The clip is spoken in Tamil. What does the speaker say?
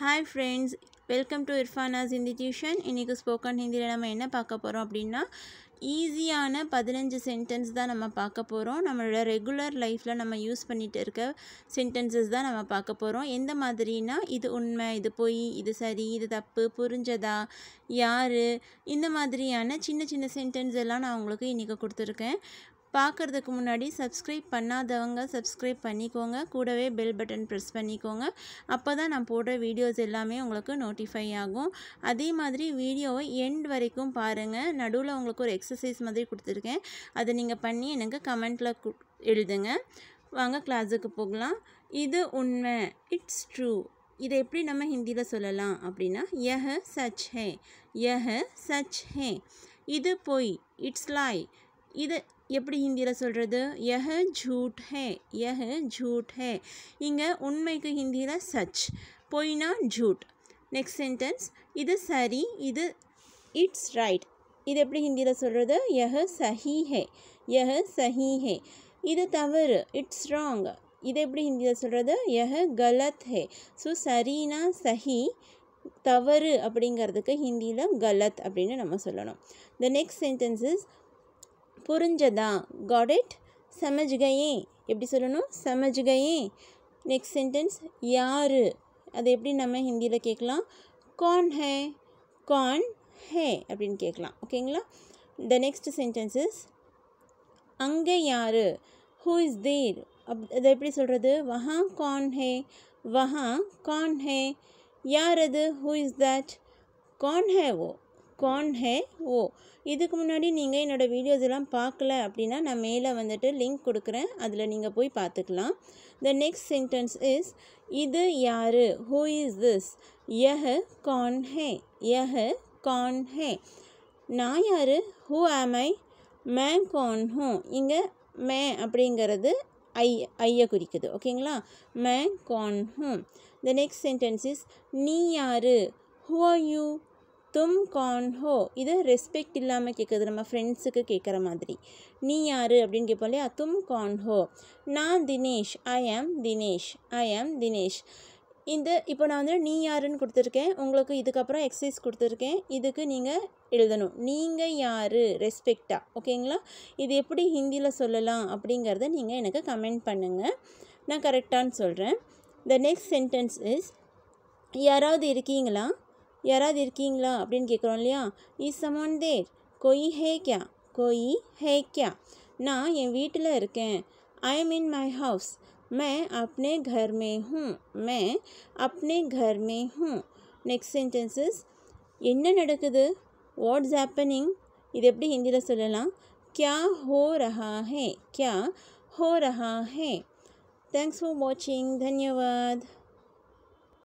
Hi friends, welcome to Irfana's Hindi Tuition. இன்னைக்கு ஸ்போக்கன் ஹிந்தியில் நம்ம என்ன பார்க்க போகிறோம் அப்படின்னா ஈஸியான 15 சென்டென்ஸ் தான் நம்ம பார்க்க போகிறோம். நம்மளோட ரெகுலர் லைஃப்பில் நம்ம யூஸ் பண்ணிகிட்டு இருக்க சென்டென்சஸ் தான் நம்ம பார்க்க போகிறோம். எந்த மாதிரினா இது உண்மை, இது பொய், இது சரி, இது தப்பு, புரிஞ்சதா, யார், இந்த மாதிரியான சின்ன சின்ன சென்டென்ஸ் எல்லாம் நான் உங்களுக்கு இன்றைக்கி கொடுத்துருக்கேன். பார்க்குறதுக்கு முன்னாடி சப்ஸ்கிரைப் பண்ணாதவங்க சப்ஸ்கிரைப் பண்ணிக்கோங்க, கூடவே பெல் பட்டன் ப்ரெஸ் பண்ணிக்கோங்க. அப்போ தான் நான் போடுற வீடியோஸ் எல்லாமே உங்களுக்கு நோட்டிஃபை ஆகும். அதே மாதிரி வீடியோவை எண்ட் வரைக்கும் பாருங்கள். நடுவில் உங்களுக்கு ஒரு எக்ஸசைஸ் மாதிரி கொடுத்துருக்கேன், அதை நீங்கள் பண்ணி எனக்கு கமெண்ட்டில் எழுதுங்க. வாங்க கிளாஸுக்கு போகலாம். இது உண்மை, இட்ஸ் ட்ரூ. இதை எப்படி நம்ம ஹிந்தியில் சொல்லலாம் அப்படின்னா யஹ சச் ஹே, யஹ சச் ஹே. இது பொய், இட்ஸ் லை. இது எப்படி ஹிந்தியில் சொல்கிறது? யஹ ஜூட் ஹே, யஹ ஜூட் ஹே. இங்கே உண்மைக்கு ஹிந்தியில் சச், பொய்னா ஜூட். நெக்ஸ்ட் சென்டென்ஸ், இது சரி, இது இட்ஸ் ரைட். இது எப்படி ஹிந்தியில் சொல்கிறது? யஹ சஹி ஹே, யஹ சஹி ஹே. இது தவறு, இட்ஸ் ராங். இது எப்படி ஹிந்தியில் சொல்கிறது? யஹ கலத் ஹே. ஸோ சரினா சஹி, தவறு அப்படிங்கிறதுக்கு ஹிந்தியில் கலத் அப்படின்னு நம்ம சொல்லணும். த நெக்ஸ்ட் சென்டென்ஸ் இஸ் புரிஞ்சதா, காட் இட், சமஜ் கயே. எப்படி சொல்லணும்? சமஜ் கயே. நெக்ஸ்ட் சென்டென்ஸ், யார், அது எப்படி நம்ம ஹிந்தியில் கேட்கலாம்? கான் ஹே, கான் ஹே அப்படின்னு கேட்கலாம். ஓகேங்களா? த நெக்ஸ்ட் சென்டென்ஸ் இஸ் அங்கே யார், ஹூ இஸ் தேர். அதை எப்படி சொல்கிறது? வஹா கான் ஹே, வஹா கான் ஹே. யார் அது? Who is that? கான் ஹே ஓ, கான் ஹே ஓ. இதுக்கு முன்னாடி நீங்கள் என்னோடய வீடியோஸ் எல்லாம் பார்க்கல அப்படின்னா நான் மேலே வந்துட்டு லிங்க் கொடுக்குறேன், அதில் நீங்கள் போய் பார்த்துக்கலாம். த நெக்ஸ்ட் சென்டென்ஸ் இஸ் இது யார், ஹூ இஸ் திஸ். யஹ கான் ஹே, யஹ கான் ஹே. நான் யார், ஹூ ஆம் ஐ, மே கான் ஹூ. இங்கே மே அப்படிங்கிறது ஐயை குறிக்குது. ஓகேங்களா? மே கான் ஹூ. த நெக்ஸ்ட் சென்டென்ஸ் இஸ் நீ யார், ஹூ ஆர் யூ, தும் கான் ஹோ. இது ரெஸ்பெக்ட் இல்லாமல் கேட்குது, நம்ம ஃப்ரெண்ட்ஸுக்கு கேட்குற மாதிரி. நீ யார் அப்படின்னு கேட்போம் இல்லையா? தும் கான் ஹோ. நான் தினேஷ், ஐ ஆம் தினேஷ், ஐ ஆம் தினேஷ். இப்போ நான் வந்து நீ யாருன்னு கொடுத்துருக்கேன், உங்களுக்கு இதுக்கப்புறம் எக்ஸசைஸ் கொடுத்துருக்கேன். இதுக்கு நீங்கள் எழுதணும், நீங்கள் யார், ரெஸ்பெக்டாக. ஓகேங்களா? இது எப்படி ஹிந்தியில் சொல்லலாம் அப்படிங்கிறத நீங்கள் எனக்கு கமெண்ட் பண்ணுங்கள், நான் கரெக்டானு சொல்கிறேன். த நெக்ஸ்ட் சென்டென்ஸ் இஸ் யாராவது இருக்கீங்களா, யாராவது இருக்கீங்களா அப்படின்னு கேட்குறோம் இல்லையா? இஸ் சமோன் தேர், கோயி ஹே கியா, கோயி ஹே கியா. நான் என் வீட்டில் இருக்கேன், I am in my house, மே அப்னே घर में हूँ, மே அப்னே घर में हूँ. நெக்ஸ்ட் சென்டென்சஸ், என்ன நடக்குது, வாட்ஸ் ஹேப்பனிங். இது எப்படி ஹிந்தியில் சொல்லலாம்? क्या हो रहा है, क्या हो रहा है. தேங்க்ஸ் ஃபார் வாட்சிங். தன்யவாத்.